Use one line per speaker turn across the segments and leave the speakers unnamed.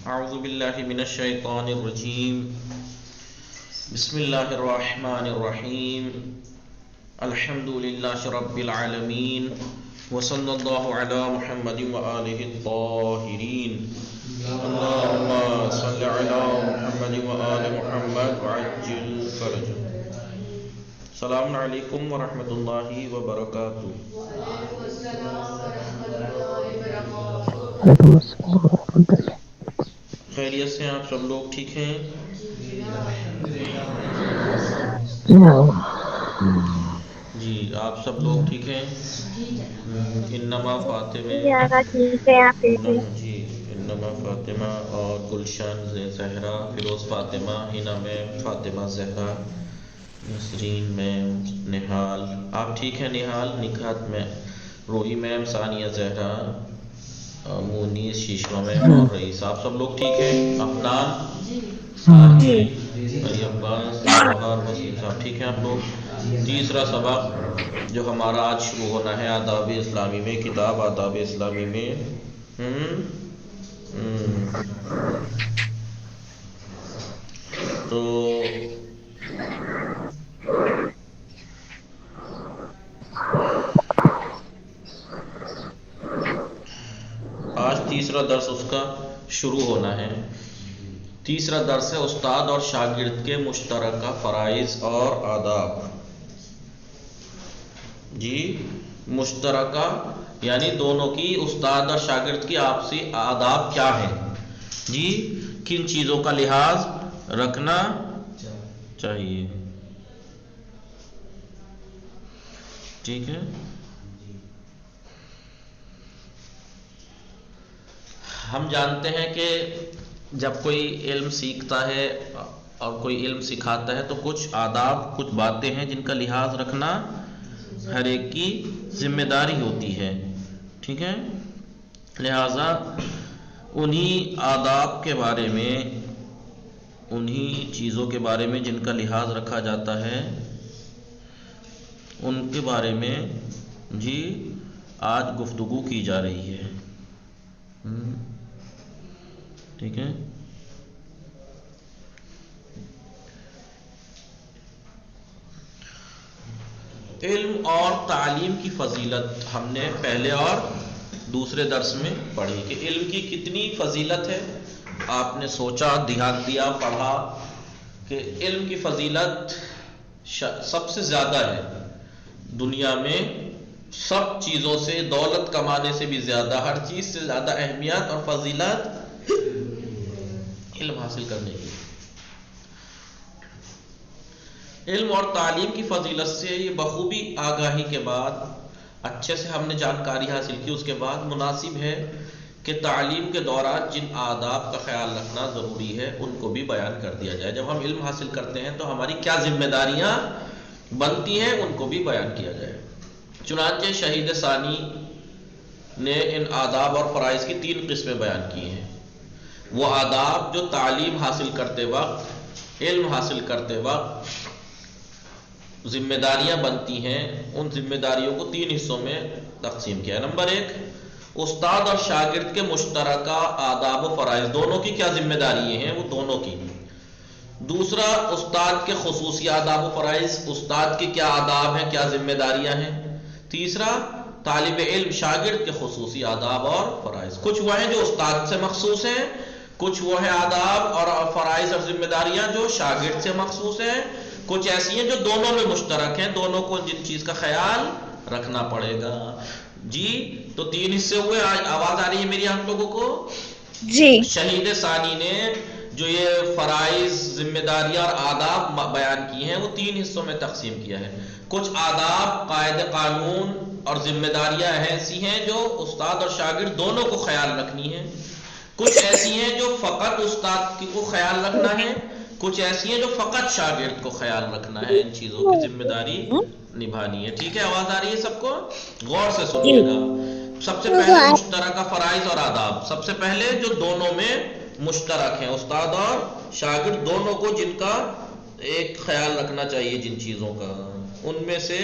اعوذ باللہ من الشیطان الرجیم بسم اللہ الرحمن الرحیم الحمد للہ رب العالمین وصلی اللہ علی محمد وآلہ الطاہرین اللہم صل علی محمد وآل محمد وعجل فرجہ. السلام علیکم ورحمۃ اللہ وبرکاتہ.
وعلیکم السلام ورحمۃ اللہ.
خیریت سے آپ سب لوگ ٹھیک ہیں؟ جی آپ سب لوگ ٹھیک ہیں؟ انما فاطمہ جی انما فاطمہ اور گلشن زہرا، فیروز فاطمہ، ہینا میم، فاطمہ زہرا، نسرین میم، نہال، آپ ٹھیک ہیں؟ نہال، نکہت میں روحی میم، ثانیہ زہرا، مونیس، شیشما میم اور رئیس، آپ سب لوگ ٹھیک ہیں؟ افنان، علی عباس، جوہر، وسیم صاحب ٹھیک ہیں آپ لوگ؟ تیسرا سبق جو ہمارا آج شروع ہونا ہے آداب اسلامی میں، کتاب آداب اسلامی میں تو آج تیسرا درس اس کا شروع ہونا ہے. تیسرا درس ہے استاد اور شاگرد کے مشترکہ فرائض اور آداب. جی مشترکہ یعنی دونوں کی، استاد اور شاگرد کی آپسی آداب کیا ہیں، جی کن چیزوں کا لحاظ رکھنا چاہیے. ٹھیک ہے، ہم جانتے ہیں کہ جب کوئی علم سیکھتا ہے اور کوئی علم سکھاتا ہے تو کچھ آداب، کچھ باتیں ہیں جن کا لحاظ رکھنا ہر ایک کی ذمہ داری ہوتی ہے. ٹھیک ہے، لہذا انہی آداب کے بارے میں، انہی چیزوں کے بارے میں جن کا لحاظ رکھا جاتا ہے، ان کے بارے میں جی آج گفتگو کی جا رہی ہے. ٹھیک ہے، علم اور تعلیم کی فضیلت ہم نے پہلے اور دوسرے درس میں پڑھی کہ علم کی کتنی فضیلت ہے. آپ نے سوچا، دھیان دیا، پڑھا کہ علم کی فضیلت سب سے زیادہ ہے دنیا میں، سب چیزوں سے، دولت کمانے سے بھی زیادہ، ہر چیز سے زیادہ اہمیت اور فضیلت علم حاصل کرنے کی. علم اور تعلیم کی فضیلت سے یہ بخوبی آگاہی کے بعد، اچھے سے ہم نے جانکاری حاصل کی، اس کے بعد مناسب ہے کہ تعلیم کے دوران جن آداب کا خیال رکھنا ضروری ہے ان کو بھی بیان کر دیا جائے. جب ہم علم حاصل کرتے ہیں تو ہماری کیا ذمہ داریاں بنتی ہیں ان کو بھی بیان کیا جائے. چنانچہ شہید ثانی نے ان آداب اور فرائض کی 3 قسمیں بیان کی ہیں. وہ آداب جو تعلیم حاصل کرتے وقت، علم حاصل کرتے وقت ذمہ داریاں بنتی ہیں، ان ذمہ داریوں کو 3 حصوں میں تقسیم کیا ہے. نمبر 1، استاد اور شاگرد کے مشترکہ آداب و فرائض، دونوں کی کیا ذمہ داری ہیں، وہ دونوں کی. دوسرا، استاد کے خصوصی آداب و فرائض، استاد کے کیا آداب ہیں، کیا ذمہ داریاں ہیں. تیسرا، طالب علم شاگرد کے خصوصی آداب اور فرائض. کچھ وہ ہیں جو استاد سے مخصوص ہیں، کچھ وہ ہیں آداب اور فرائض اور ذمہ داریاں جو شاگرد سے مخصوص ہیں، کچھ ایسی ہیں جو دونوں میں مشترک ہیں، دونوں کو جن چیز کا خیال رکھنا پڑے گا. جی تو 3 حصے ہوئے. آواز آ رہی ہے میری آپ لوگوں کو؟
جی.
شہید ثانی نے جو یہ فرائض، ذمہ داریاں اور آداب بیان کی ہیں وہ 3 حصوں میں تقسیم کیا ہے. کچھ آداب، قاعدے قانون اور ذمہ داریاں ایسی ہیں جو استاد اور شاگرد دونوں کو خیال رکھنی ہے. کچھ ایسی ہیں جو فقط استاد کو خیال رکھنا ہے، کچھ ایسی ہیں جو فقط شاگرد کو خیال رکھنا ہے. ان چیزوں کی ذمہ داری نبھانی ہے. ٹھیک ہے، آواز آ رہی ہے سب کو؟ غور سے سنیے گا. سب سے پہلے مشترکہ فرائض اور آداب، سب سے پہلے جو دونوں میں مشترک ہیں، استاد اور شاگرد دونوں کو جن کا ایک خیال رکھنا چاہیے، جن چیزوں کا، ان میں سے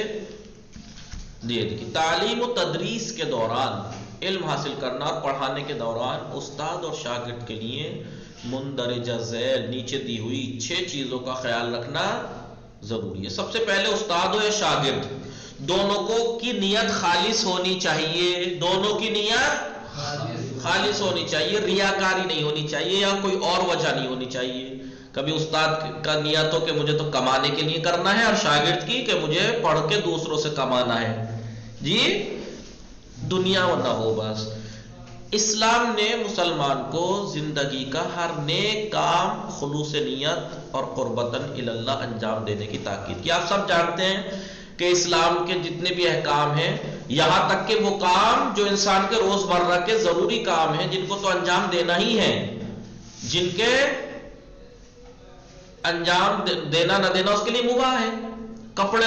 دیکھیے تعلیم و تدریس کے دوران علم حاصل کرنا اور پڑھانے کے دوران استاد اور شاگرد کے لیے مندرجہ ذیل نیچے دی ہوئی 6 چیزوں کا خیال رکھنا ضروری ہے. سب سے پہلے استاد ہو یا شاگرد، دونوں کو کی نیت خالص ہونی چاہیے. دونوں کی نیت خالص ہونی چاہیے، ریاکاری نہیں ہونی چاہیے یا کوئی اور وجہ نہیں ہونی چاہیے. کبھی استاد کا نیت ہو کہ مجھے تو کمانے کے لیے کرنا ہے، اور شاگرد کی کہ مجھے پڑھ کے دوسروں سے کمانا ہے، جی دنیا نہ ہو. بس اسلام نے مسلمان کو زندگی کا ہر نیک کام خلوص نیت اور قربتاً اللہ انجام دینے کی تاکید کی. آپ سب جانتے ہیں کہ اسلام کے جتنے بھی احکام ہیں، یہاں تک کہ وہ کام جو انسان کے روز مرہ کے ضروری کام ہیں، جن کو تو انجام دینا ہی ہے، جن کے انجام دینا نہ دینا اس کے لیے مباح ہے. کپڑے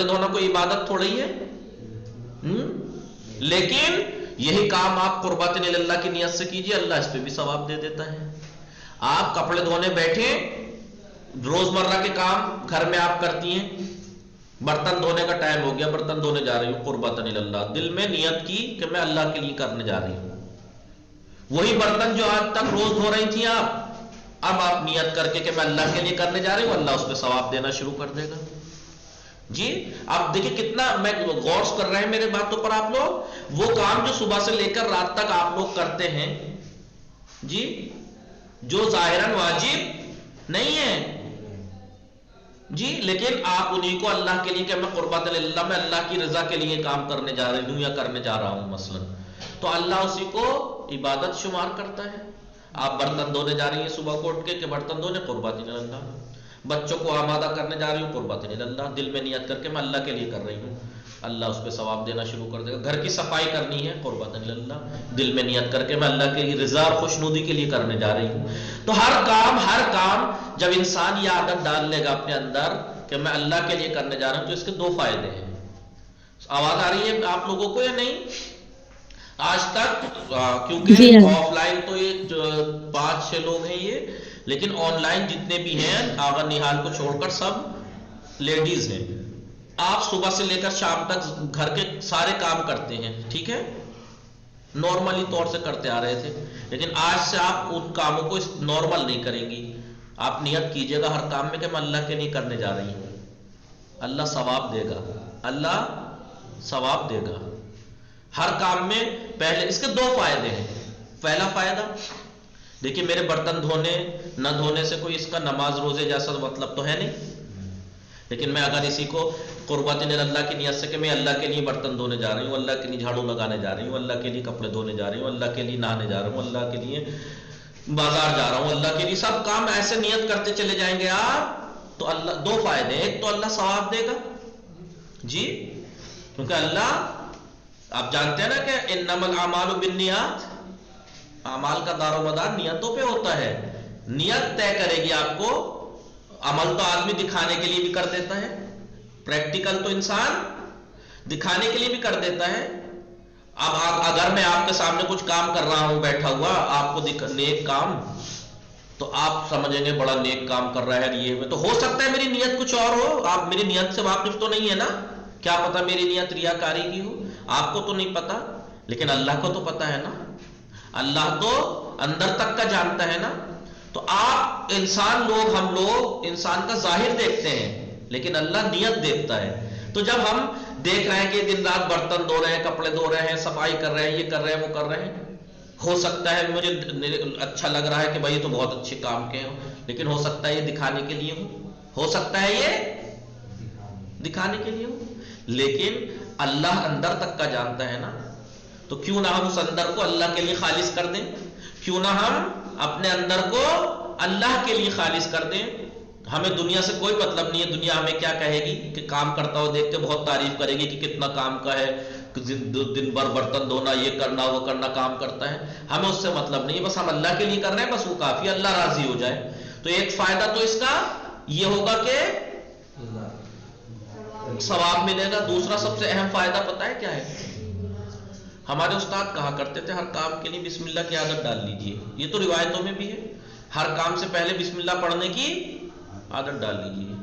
دھونا کوئی عبادت تھوڑی ہے، لیکن یہی کام آپ قربت اللہ کی نیت سے کیجئے، اللہ اس پہ بھی ثواب دے دیتا ہے. آپ کپڑے دھونے بیٹھے، روزمرہ کے کام گھر میں آپ کرتی ہیں، برتن دھونے کا ٹائم ہو گیا، برتن دھونے جا رہی ہوں قربت اللہ، دل میں نیت کی کہ میں اللہ کے لیے کرنے جا رہی ہوں. وہی برتن جو آج تک روز دھو رہی تھیں آپ، اب آپ نیت کر کے کہ میں اللہ کے لیے کرنے جا رہی ہوں، اللہ اس پہ ثواب دینا شروع کر دے گا. جی آپ دیکھیں کتنا میں غور کر رہے ہیں میرے باتوں پر آپ لوگ. وہ کام جو صبح سے لے کر رات تک آپ لوگ کرتے ہیں، جی جو ظاہراً واجب نہیں ہے، جی لیکن آپ انہی کو اللہ کے لیے کہ میں قربت اللہ، میں اللہ کی رضا کے لیے کام کرنے جا رہی ہوں یا کرنے جا رہا ہوں مثلا، تو اللہ اسی کو عبادت شمار کرتا ہے. آپ برتن دھونے جا رہی ہیں صبح کو اٹھ کے کہ برتن دھونے قربت اللہ، بچوں کو آمادہ کرنے جا رہی ہوں قربت اللہ، دل میں نیت کر کے میں اللہ کے لیے کر رہی ہوں، اللہ اس پہ ثواب دینا شروع کر دے گا. گھر کی صفائی کرنی ہے قربت اللہ، دل میں نیت کر کے میں اللہ کے لیے رضا اور خوشنودی کے لیے کرنے جا رہی ہوں. تو ہر کام جب انسان یہ عادت ڈال لے گا اپنے اندر کہ میں اللہ کے لیے کرنے جا رہا ہوں، تو اس کے 2 فائدے ہیں. آواز آ رہی ہے آپ لوگوں کو یا نہیں؟ آج تک کیونکہ آف لائن تو یہ 5-6 لوگ ہیں یہ، لیکن آن لائن جتنے بھی ہیں آغا نہال کو چھوڑ کر سب لیڈیز ہیں. آپ صبح سے لے کر شام تک گھر کے سارے کام کرتے ہیں، ٹھیک ہے، نارملی طور سے کرتے آ رہے تھے، لیکن آج سے آپ ان کاموں کو نارمل نہیں کریں گی. آپ نیت کیجئے گا ہر کام میں کہ میں اللہ کے لیے کرنے جا رہی ہوں، اللہ ثواب دے گا، اللہ ثواب دے گا ہر کام میں. پہلے اس کے 2 فائدے ہیں. پہلا فائدہ دیکھیے، میرے برتن دھونے نہ دھونے سے کوئی اس کا نماز روزے جیسا مطلب تو ہے نہیں، لیکن میں اگر اسی کو قربت اللہ کی نیت سے کہ میں اللہ کے لیے برتن دھونے جا رہی ہوں، اللہ کے لیے جھاڑو لگانے جا رہی ہوں، اللہ کے لیے کپڑے دھونے جا رہی ہوں، اللہ کے لیے نہانے جا رہا ہوں، اللہ کے لیے بازار جا رہا ہوں، اللہ کے لیے سب کام ایسے نیت کرتے چلے جائیں گے آپ، تو اللہ 2 فائدے. ایک تو اللہ ثواب دے گا، جی کیونکہ اللہ آپ جانتے ہیں نا کہ انما الاعمال بالنیات، اعمال کا دار و مدار نیتوں پہ ہوتا ہے. نیت طے کرے گی آپ کو. عمل تو آدمی دکھانے کے لیے بھی کر دیتا ہے، پریکٹیکل تو انسان دکھانے کے لیے بھی کر دیتا ہے. اب اگر میں آپ کے سامنے کچھ کام کر رہا ہوں بیٹھا ہوا، آپ کو نیک کام، تو آپ سمجھیں گے بڑا نیک کام کر رہا ہے یہ، تو ہو سکتا ہے میری نیت کچھ اور ہو. آپ میری نیت سے واقف تو نہیں ہے نا، کیا پتا میری نیت ریاکاری کی ہو، آپ کو تو نہیں پتا، لیکن اللہ کو تو پتا ہے نا. اللہ تو اندر تک کا جانتا ہے نا. تو آپ ہم لوگ انسان کا ظاہر دیکھتے ہیں، لیکن اللہ نیت دیکھتا ہے. تو جب ہم دیکھ رہے ہیں کہ دن رات برتن دھو رہے ہیں، کپڑے دھو رہے ہیں، صفائی کر رہے ہیں، یہ کر رہے ہیں، وہ کر رہے ہیں، ہو سکتا ہے مجھے اچھا لگ رہا ہے کہ بھائی تو بہت اچھے کام کے ہوں، لیکن ہو سکتا ہے یہ دکھانے کے لیے ہو سکتا ہے یہ دکھانے کے لیے ہو. لیکن اللہ اندر تک کا جانتا ہے نا. تو کیوں نہ ہم اس اندر کو اللہ کے لیے خالص کر دیں، کیوں نہ ہم اپنے اندر کو اللہ کے لیے خالص کر دیں. ہمیں دنیا سے کوئی مطلب نہیں ہے. دنیا ہمیں کیا کہے گی کہ کام کرتا ہو دیکھ کے بہت تعریف کرے گی کہ کتنا کام کا ہے، دن بھر برتن دھونا، یہ کرنا وہ کرنا کام کرتا ہے. ہمیں اس سے مطلب نہیں، بس ہم اللہ کے لیے کر رہے ہیں، بس وہ کافی، اللہ راضی ہو جائے. تو ایک فائدہ تو اس کا یہ ہوگا کہ ثواب ملے گا. دوسرا سب سے اہم فائدہ پتہ ہے کیا ہے؟ ہمارے استاد کہا کرتے تھے ہر کام کے لیے بسم اللہ کی عادت ڈال لیجئے. یہ تو روایتوں میں بھی ہے، ہر کام سے پہلے بسم اللہ پڑھنے کی عادت ڈال لیجئے.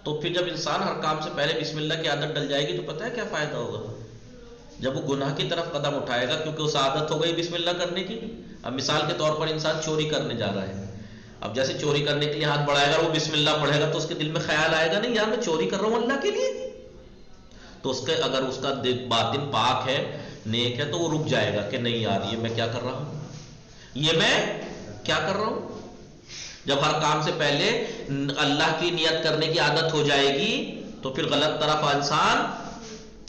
تو پھر جب انسان ہر کام سے پہلے بسم اللہ کی عادت ڈل جائے گی تو پتہ ہے کیا فائدہ ہوگا؟ جب وہ گناہ کی طرف قدم اٹھائے گا، کیونکہ اسے عادت ہو گئی بسم اللہ کرنے کی. اب مثال کے طور پر انسان چوری کرنے جا رہا ہے، اب جیسے چوری کرنے کے لیے ہاتھ بڑھائے گا، وہ بسم اللہ پڑھے گا، تو اس کے دل میں خیال آئے گا نہیں یار میں چوری کر رہا ہوں اللہ کے لیے. تو اس کے اگر اس کا باطن پاک ہے، نیک ہے، تو وہ رک جائے گا کہ نہیں یار یہ میں کیا کر رہا ہوں، یہ میں کیا کر رہا ہوں. جب ہر کام سے پہلے اللہ کی نیت کرنے کی عادت ہو جائے گی تو پھر غلط طرف انسان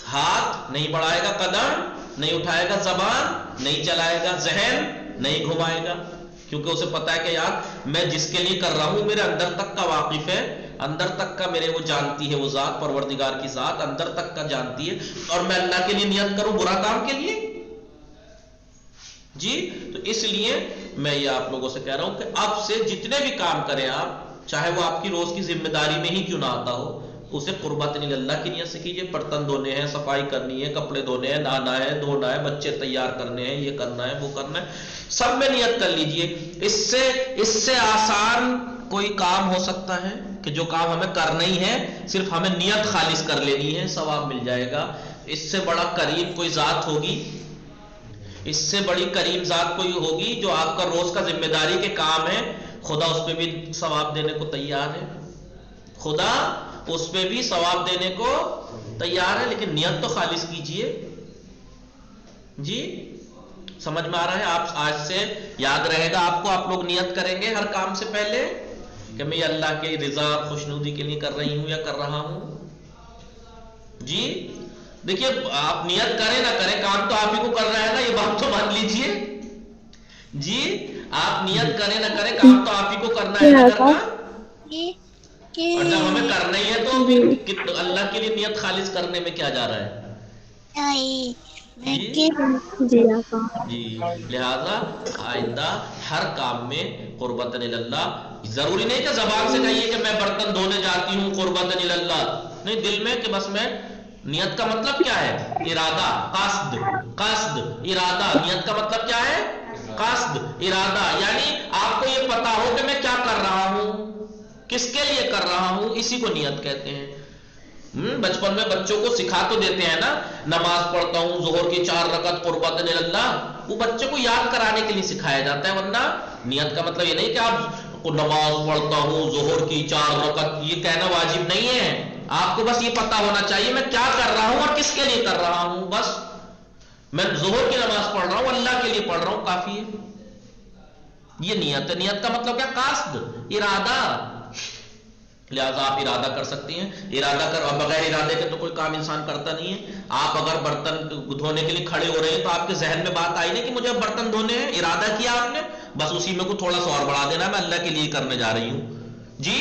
ہاتھ نہیں بڑھائے گا، قدم نہیں اٹھائے گا، زبان نہیں چلائے گا، ذہن نہیں گھمائے گا، کیونکہ اسے پتا ہے کہ یار میں جس کے لیے کر رہا ہوں میرے اندر تک کا واقف ہے، اندر تک کا میرے وہ جانتی ہے، وہ ذات پروردگار کی ذات اندر تک کا جانتی ہے، اور میں اللہ کے لیے نیت کروں برا کام کے لیے. جی تو اس لیے میں یہ آپ لوگوں سے کہہ رہا ہوں کہ اب سے جتنے بھی کام کریں آپ، چاہے وہ آپ کی روز کی ذمہ داری میں ہی کیوں نہ آتا ہو، اسے قربت اللہ کی نیت سے کیجیے. برتن دھونے ہیں، صفائی کرنی ہے، کپڑے دھونے ہیں، نہانا ہے، دھونا ہے، بچے تیار کرنے ہیں، یہ کرنا ہے، وہ کرنا ہے، سب میں نیت کر لیجیے. اس سے آسان کوئی کام ہو سکتا ہے کہ جو کام ہمیں کرنا ہی ہے صرف ہمیں نیت خالص کر لینی ہے، ثواب مل جائے گا. اس سے بڑا کریم کوئی ذات ہوگی، اس سے بڑی کریم ذات کوئی ہوگی جو آپ کا روز کا ذمہ داری کے کام ہے، خدا اس پہ بھی ثواب دینے کو تیار ہے، خدا اس پہ بھی ثواب دینے کو تیار ہے، لیکن نیت تو خالص کیجئے. جی سمجھ میں آ رہا ہے؟ آپ آج سے یاد رہے گا آپ کو، آپ لوگ نیت کریں گے ہر کام سے پہلے کہ میں یہ اللہ کی رضا خوشنودی کے لیے کر رہی ہوں یا کر رہا ہوں. جی دیکھیے آپ نیت کریں نہ کریں کام تو آپ ہی کو کرنا ہے نا، یہ بات تو مان لیجئے. جی آپ نیت کریں نہ کریں کام تو آپ ہی کو کرنا ہے نا کرنا، اور جب ہمیں کرنا ہی ہے تو پھر اللہ کے لیے نیت خالص کرنے میں کیا جا رہا ہے. جی لہذا آئندہ ہر کام میں قربت اللہ، ضروری نہیں کہ زبان سے کہیے کہ میں برتن دھونے جاتی ہوں قربت اللہ، نہیں، دل میں کہ بس میں، نیت کا مطلب کیا ہے؟ ارادہ، قصد، قصد ارادہ. نیت کا مطلب کیا ہے؟ قصد ارادہ، یعنی آپ کو یہ پتا ہو کہ میں کیا کر رہا ہوں، کس کے لیے کر رہا ہوں، اسی کو نیت کہتے ہیں. بچپن میں بچوں کو سکھا تو دیتے ہیں نا، نماز پڑھتا ہوں ظہر کی 4 رکعت قربت اللہ، وہ بچے کو یاد کرانے کے لیے سکھایا جاتا ہے، ورنہ نیت کا مطلب یہ نہیں کہ آپ نماز پڑھتا ہوں ظہر کی 4 رکعت، یہ کہنا واجب نہیں ہے. آپ کو بس یہ پتا ہونا چاہیے میں کیا کر رہا ہوں اور کس کے لیے کر رہا ہوں، بس میں ظہر کی نماز پڑھ رہا ہوں اللہ کے لیے پڑھ رہا ہوں، کافی ہے. یہ نیت ہے. نیت کا مطلب کیا؟ قصد، ارادہ. لہذا آپ ارادہ کر سکتے ہیں، ارادہ کر، اور بغیر ارادے کے تو کوئی کام انسان کرتا نہیں ہے. آپ اگر برتن دھونے کے لیے کھڑے ہو رہے ہیں تو آپ کے ذہن میں بات آئی نہیں کہ مجھے برتن دھونے ہیں، ارادہ کیا آپ نے، بس اسی میں کو تھوڑا سا اور بڑھا دینا، میں اللہ کے لیے کرنے جا رہی ہوں. جی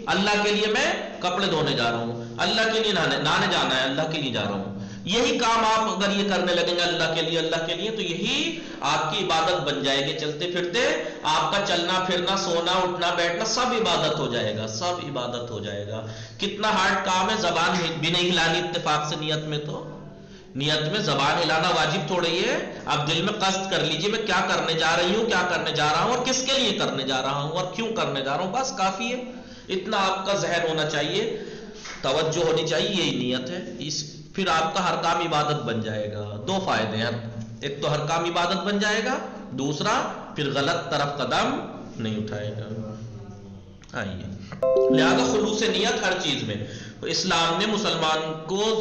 اللہ کے لیے میں کپڑے دھونے جا رہا ہوں، اللہ کے لیے نہانے جانا ہے، اللہ کے لیے جا رہا ہوں. یہی کام آپ اگر یہ کرنے لگیں گے اللہ کے لیے تو یہی آپ کی عبادت بن جائے گی. چلتے پھرتے آپ کا چلنا پھرنا، سونا اٹھنا بیٹھنا سب عبادت ہو جائے گا، سب عبادت ہو جائے گا. کتنا ہارڈ کام ہے، زبان بھی نہیں ہلانی اتفاق سے. نیت میں تو، نیت میں زبان ہلانا واجب تھوڑا ہی ہے. آپ دل میں قصد کر لیجئے میں کیا کرنے جا رہی ہوں، کیا کرنے جا رہا ہوں، اور کس کے لیے کرنے جا رہا ہوں، اور کیوں کرنے جا رہا ہوں، بس کافی ہے. اتنا آپ کا ذہن ہونا چاہیے، توجہ ہونی چاہیے، یہی نیت ہے. پھر آپ کا ہر کام عبادت بن جائے گا. 2 فائدے ہیں، ایک تو ہر کام عبادت بن جائے گا، دوسرا پھر غلط طرف قدم نہیں اٹھائے گا. آئیے لہذا خلوص نیت ہر چیز میں، اسلام نے مسلمان کو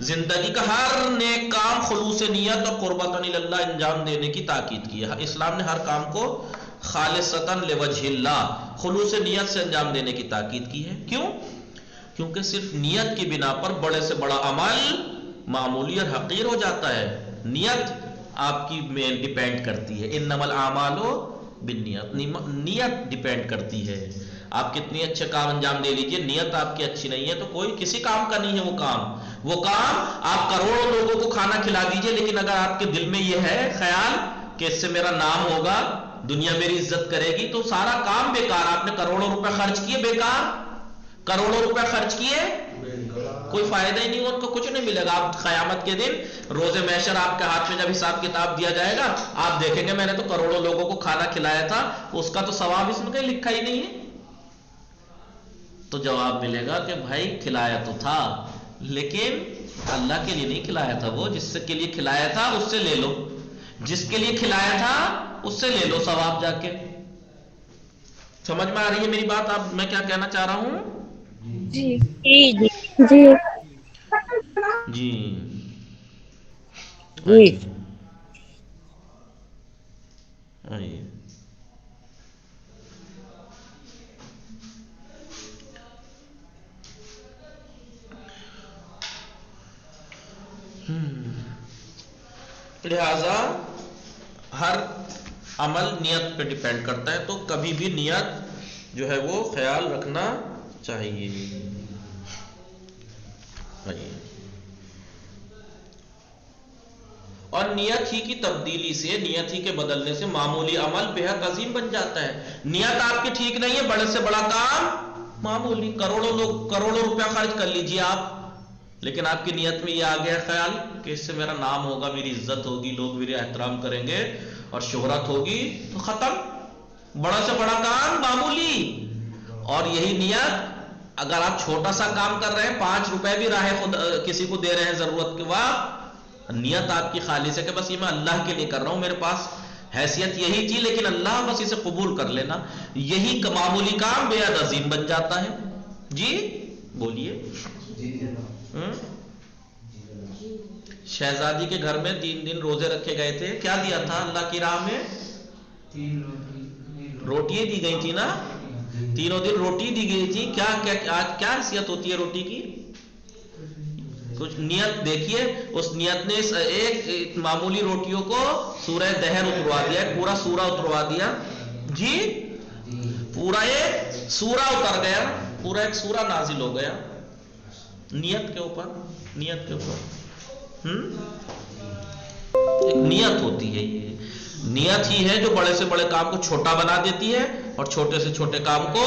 زندگی کا ہر نیک کام خلوص نیت اور قربت اللہ انجام دینے کی تاکید کی ہے. اسلام نے ہر کام کو خالصتاً لوجہ اللہ، خلوص نیت سے انجام دینے کی تاکید کی ہے. کیوں؟ کیونکہ صرف نیت کی بنا پر بڑے سے بڑا عمل معمولی اور حقیر ہو جاتا ہے. نیت آپ کی میں ڈیپینڈ کرتی ہے، انما الاعمال بالنیات، نیت ڈیپینڈ کرتی ہے. آپ کتنی اچھے کام انجام دے لیجئے، نیت آپ کی اچھی نہیں ہے تو کوئی کسی کام کا نہیں ہے. وہ کام آپ کروڑوں لوگوں کو کھانا کھلا دیجئے، لیکن اگر آپ کے دل میں یہ ہے خیال کہ اس سے میرا نام ہوگا، دنیا میری عزت کرے گی، تو سارا کام بیکار. آپ نے کروڑوں روپے خرچ کیے بیکار، کروڑوں روپے خرچ کیے کوئی فائدہ ہی نہیں، ان کو کچھ نہیں ملے گا. آپ قیامت کے دن روز محشر آپ کے ہاتھ میں جب حساب کتاب دیا جائے گا، آپ دیکھیں گے میں نے تو کروڑوں لوگوں کو کھانا کھلایا تھا، اس کا تو ثواب اس میں کہیں لکھا ہی نہیں ہے. تو جواب ملے گا کہ بھائی کھلایا تو تھا، لیکن اللہ کے لیے نہیں کھلایا تھا، وہ جس کے لیے کھلایا تھا اس سے لے لو، جس کے لیے کھلایا تھا اس سے لے لو ثواب جا کے. سمجھ میں آ رہی ہے میری بات؟ آپ میں کیا کہنا چاہ رہا ہوں؟
جی جی جی
جی
جی
آئیے آئیے. لہذا ہر عمل نیت پہ ڈیپینڈ کرتا ہے، تو کبھی بھی نیت جو ہے وہ خیال رکھنا چاہیے. اور نیت ہی کی تبدیلی سے، نیت ہی کے بدلنے سے معمولی عمل بے حد عظیم بن جاتا ہے. نیت آپ کی ٹھیک نہیں ہے، بڑے سے بڑا کام معمولی، کروڑوں روپیہ خرچ کر لیجئے آپ، لیکن آپ کی نیت میں یہ آ گیا خیال کہ اس سے میرا نام ہوگا، میری عزت ہوگی، لوگ میرے احترام کریں گے اور شہرت ہوگی، تو ختم. بڑا سے بڑا کام معمولی. اور یہی نیت اگر آپ چھوٹا سا کام کر رہے ہیں، 5 روپے بھی راہ خود کسی کو دے رہے ہیں ضرورت کے وقت، نیت آپ کی خالص ہے کہ بس یہ میں اللہ کے لیے کر رہا ہوں، میرے پاس حیثیت یہی تھی لیکن اللہ بس اسے قبول کر لینا، یہی معمولی کام بے حد عظیم بن جاتا ہے. جی بولیے. شہزادی کے گھر میں 3 دن روزے رکھے گئے تھے، کیا دیا تھا اللہ کی راہ میں؟
3
روٹیاں دی گئی تھی نا، تینوں دن روٹی دی گئی تھی. آج کیا حیثیت ہوتی ہے روٹی کی؟ کچھ نیت دیکھیے، اس نیت نے ایک معمولی روٹیوں کو سورہ دہر اتروا دیا، پورا سورہ اتروا دیا. جی پورا ایک سورہ اتر گیا، پورا ایک سورہ نازل ہو گیا نیت کے اوپر. نیت کے اوپر ایک نیت ہوتی ہے، یہ نیت ہی ہے جو بڑے سے بڑے کام کو چھوٹا بنا دیتی ہے اور چھوٹے سے چھوٹے کام کو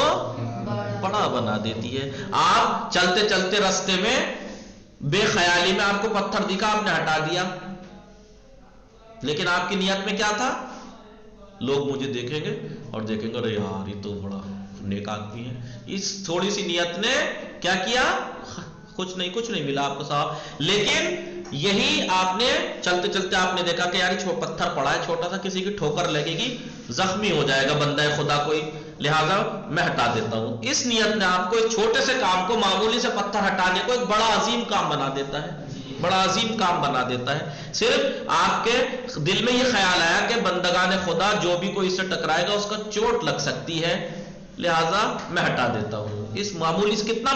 بڑا بنا دیتی ہے. آپ چلتے چلتے راستے میں بے خیالی میں آپ کو پتھر دکھا، آپ نے ہٹا دیا، لیکن آپ کی نیت میں کیا تھا؟ لوگ مجھے دیکھیں گے اور دیکھیں گے ارے یار یہ تو بڑا نیک آدمی ہے. اس تھوڑی سی نیت نے کیا کیا؟ کچھ نہیں ملا آپ کو صاحب. لیکن یہی آپ نے چلتے چلتے آپ نے دیکھا کہ یار پتھر پڑا ہے چھوٹا سا، کسی کی ٹھوکر لگے گی، زخمی ہو جائے گا بندہ خدا کوئی، لہذا میں ہٹا دیتا ہوں. اس نیت نے آپ کو ایک چھوٹے سے کام کو، معمولی سے پتھر ہٹانے کو، ایک بڑا عظیم کام بنا دیتا ہے، بڑا عظیم کام بنا دیتا ہے. صرف آپ کے دل میں یہ خیال آیا کہ بندگان خدا جو بھی کوئی اس سے ٹکرائے گا اس کا چوٹ لگ سکتی ہے، لہذا میں ہٹا دیتا ہوں. اس معمولی سے کتنا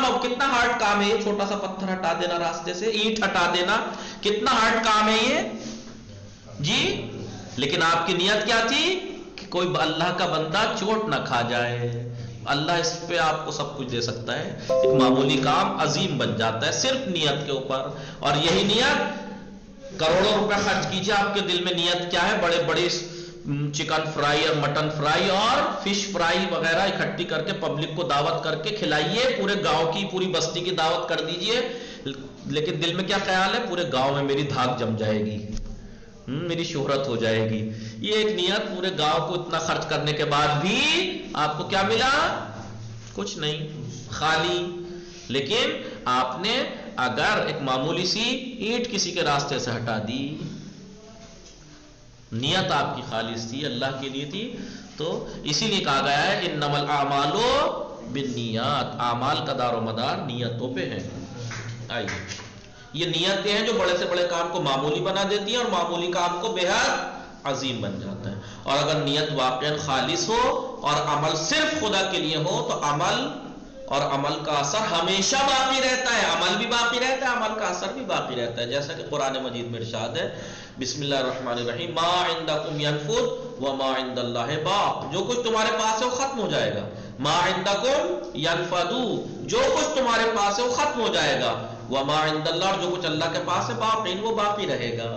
ہارڈ کام ہے یہ، چھوٹا سا پتھر ہٹا دینا راستے سے، اینٹ ہٹا دینا، کتنا ہارڈ کام ہے یہ جی. لیکن آپ کی نیت کیا تھی کہ کوئی اللہ کا بندہ چوٹ نہ کھا جائے، اللہ اس پہ آپ کو سب کچھ دے سکتا ہے. ایک معمولی کام عظیم بن جاتا ہے صرف نیت کے اوپر. اور یہی نیت، کروڑوں روپے خرچ کیجیے، آپ کے دل میں نیت کیا ہے؟ بڑے بڑے چکن فرائی اور مٹن فرائی اور فش فرائی وغیرہ اکٹھی کر کے پبلک کو دعوت کر کے کھلائیے، پورے گاؤں کی پوری بستی کی دعوت کر دیجئے، لیکن دل میں کیا خیال ہے؟ پورے گاؤں میں میری دھاک جم جائے گی، میری شہرت ہو جائے گی. یہ ایک نیت، پورے گاؤں کو اتنا خرچ کرنے کے بعد بھی آپ کو کیا ملا؟ کچھ نہیں، خالی. لیکن آپ نے اگر ایک معمولی سی اینٹ کسی کے راستے سے ہٹا دی، نیت آپ کی خالص تھی، اللہ کے لیے تھی، تو اسی لیے کہا گیا ہے انما الاعمال بالنیات، اعمال کا دار و مدار نیتوں پہ ہے. آئیے، یہ نیتیں ہیں جو بڑے سے بڑے کام کو معمولی بنا دیتی ہیں اور معمولی کام کو بے حد عظیم بن جاتا ہے. اور اگر نیت واقعا خالص ہو اور عمل صرف خدا کے لیے ہو تو عمل اور عمل کا اثر ہمیشہ باقی رہتا ہے، عمل بھی باقی رہتا ہے، عمل کا اثر بھی باقی رہتا ہے. جیسا کہ قرآن مجید میں ارشاد ہے، بسم اللہ الرحمن الرحیم، ما عندکم ینفد وما عند اللہ باق، جو کچھ تمہارے پاس ہے وہ ختم ہو جائے گا. ما عندکم ینفد، جو کچھ تمہارے پاس ہے وہ ختم ہو جائے گا. وما عند اللہ، اور جو کچھ اللہ کے پاس ہے باقی، وہ باقی رہے گا.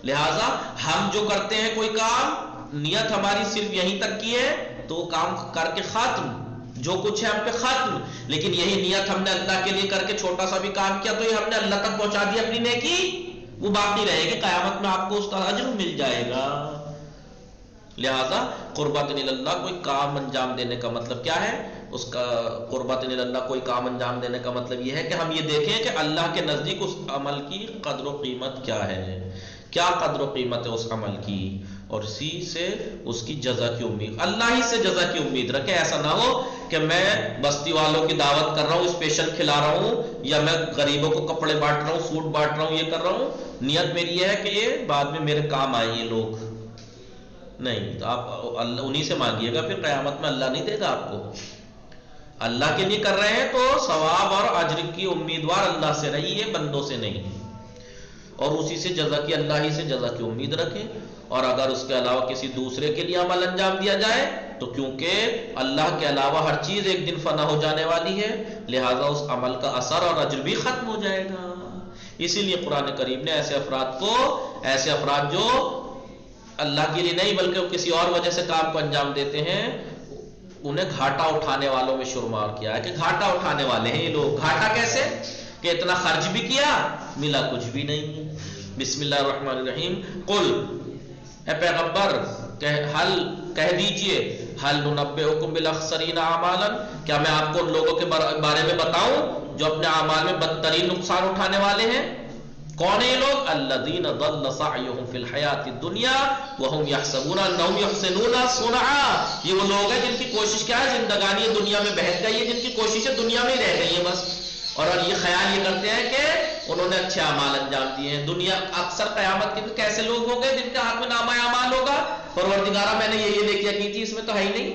لہٰذا ہم جو کرتے ہیں کوئی کام، نیت ہماری صرف یہیں تک کی ہے تو وہ کام کر کے ختم، جو کچھ ہے ہم پہ ختم. لیکن یہی نیت ہم نے اللہ کے لیے کر کے چھوٹا سا بھی کام کیا تو یہ ہم نے اللہ تک پہنچا دی اپنی نیکی، وہ باقی رہے گی، قیامت میں آپ کو اس کا اجر مل جائے گا. لہذا قربت اللہ کوئی کام انجام دینے کا مطلب کیا ہے؟ اس کا قربت اللہ کوئی کام انجام دینے کا مطلب یہ ہے کہ ہم یہ دیکھیں کہ اللہ کے نزدیک اس عمل کی قدر و قیمت کیا ہے، کیا قدر و قیمت ہے اس عمل کی، اور اسی سے اس کی جزا کی امید، اللہ ہی سے جزا کی امید رکھے. ایسا نہ ہو کہ میں بستی والوں کی دعوت کر رہا ہوں، اسپیشل کھلا رہا ہوں، یا میں غریبوں کو کپڑے بانٹ رہا ہوں، سوٹ بانٹ رہا ہوں، یہ کر رہا ہوں، نیت میری یہ ہے کہ یہ بعد میں میرے کام آئے یہ لوگ. نہیں، تو آپ انہی سے مانگیے گا، پھر قیامت میں اللہ نہیں دے گا آپ کو. اللہ کے لیے کر رہے ہیں تو ثواب اور اجر کی امیدوار اللہ سے رہیے، بندوں سے نہیں، اور اسی سے جزا کی، اللہ ہی سے جزا کی امید رکھیں. اور اگر اس کے علاوہ کسی دوسرے کے لیے عمل انجام دیا جائے تو کیونکہ اللہ کے علاوہ ہر چیز ایک دن فنا ہو جانے والی ہے، لہذا اس عمل کا اثر اور اجر بھی ختم ہو جائے گا. اسی لیے قرآن کریم نے ایسے افراد جو اللہ کے لیے نہیں بلکہ کسی اور وجہ سے کام کو انجام دیتے ہیں، انہیں گھاٹا اٹھانے والوں میں شمار کیا ہے کہ گھاٹا اٹھانے والے ہیں یہ لوگ. گھاٹا کیسے؟ کہ اتنا خرچ بھی کیا، ملا کچھ بھی نہیں. بسم اللہ الرحمن الرحیم. قل، اے پیغمبر کہہ دیجئے، حل ننبئکم بالاخسرین اعمالا، کیا میں آپ کو ان لوگوں کے بارے میں بتاؤں جو اپنے اعمال میں بدترین نقصان اٹھانے والے ہیں؟ کون ہیں یہ لوگ؟ الذین ضل سعیہم فی الحیاۃ الدنیا وہم یحسبون انہم یحسنون صنعا. یہ وہ لوگ ہیں جن کی کوشش کیا ہے، زندگانی دنیا میں بہت گئی ہے، جن کی کوششیں دنیا میں ہی رہ گئی ہیں بس، اور یہ خیال یہ کرتے ہیں کہ انہوں نے اچھے اعمال انجام دیے ہیں. دنیا اکثر قیامت کے کیسے لوگ ہوں گے جن کے ہاتھ میں نامہ اعمال ہوگا، پروردگارہ میں نے یہ نیکیاں کی تھی، اس میں تو ہے ہی نہیں،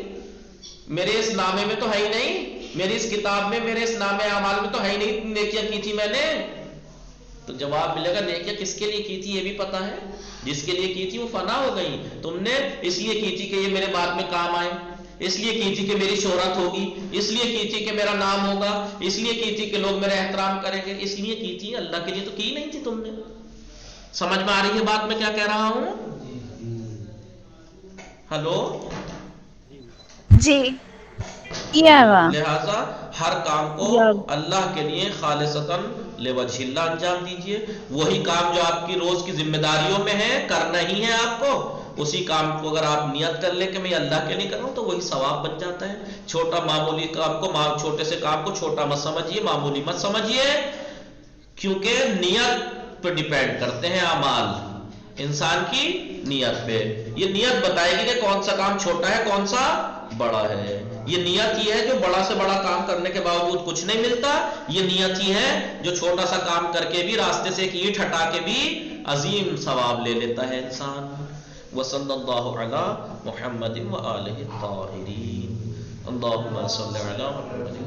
میرے اس نامے میں تو ہے ہی نہیں، میری اس کتاب میں، میرے اس نامہ اعمال میں تو ہے ہی نہیں نیکیاں کی تھی میں نے. تو جواب ملے گا نیکیاں کس کے لیے کی تھی یہ بھی پتا ہے، جس کے لیے کی تھی وہ فنا ہو گئی. تم نے اس لیے کی تھی کہ یہ میرے بعد میں کام آئے، اس لیے کی تھی کہ میری شہرت ہوگی، اس لیے کی تھی کہ میرا نام ہوگا، اس لیے کی تھی کہ لوگ میرا احترام کریں گے، اس لیے کی تھی. اللہ کے لیے تو کی نہیں تھی تم نے. سمجھ میں آ رہی ہے بات میں کیا کہہ رہا ہوں؟ ہلو
جی. یا
لہذا ہر کام کو اللہ کے لیے خالصتاً لوجہ اللہ انجام دیجئے. وہی کام جو آپ کی روز کی ذمہ داریوں میں ہے کرنا ہی ہے آپ کو، اسی کام کو اگر آپ نیت کر لیں کہ میں اللہ کے لیے کر رہا ہوں تو وہی ثواب بن جاتا ہے. چھوٹا معمولی کام کو، چھوٹے سے کام کو چھوٹا مت سمجھیے، معمولی مت سمجھیے، کیونکہ نیت پہ ڈیپینڈ کرتے ہیں اعمال، انسان کی نیت پہ. یہ نیت بتائے گی کہ کون سا کام چھوٹا ہے کون سا بڑا ہے. یہ نیت ہی ہے جو بڑا سے بڑا کام کرنے کے باوجود کچھ نہیں ملتا، یہ نیت ہی ہے جو چھوٹا سا کام کر کے بھی، راستے سے ایک اینٹ ہٹا کے بھی عظیم ثواب لے لیتا ہے انسان. وصلی اللہ علی محمد وآلہ الطاہرین. اللہم صلی علی محمد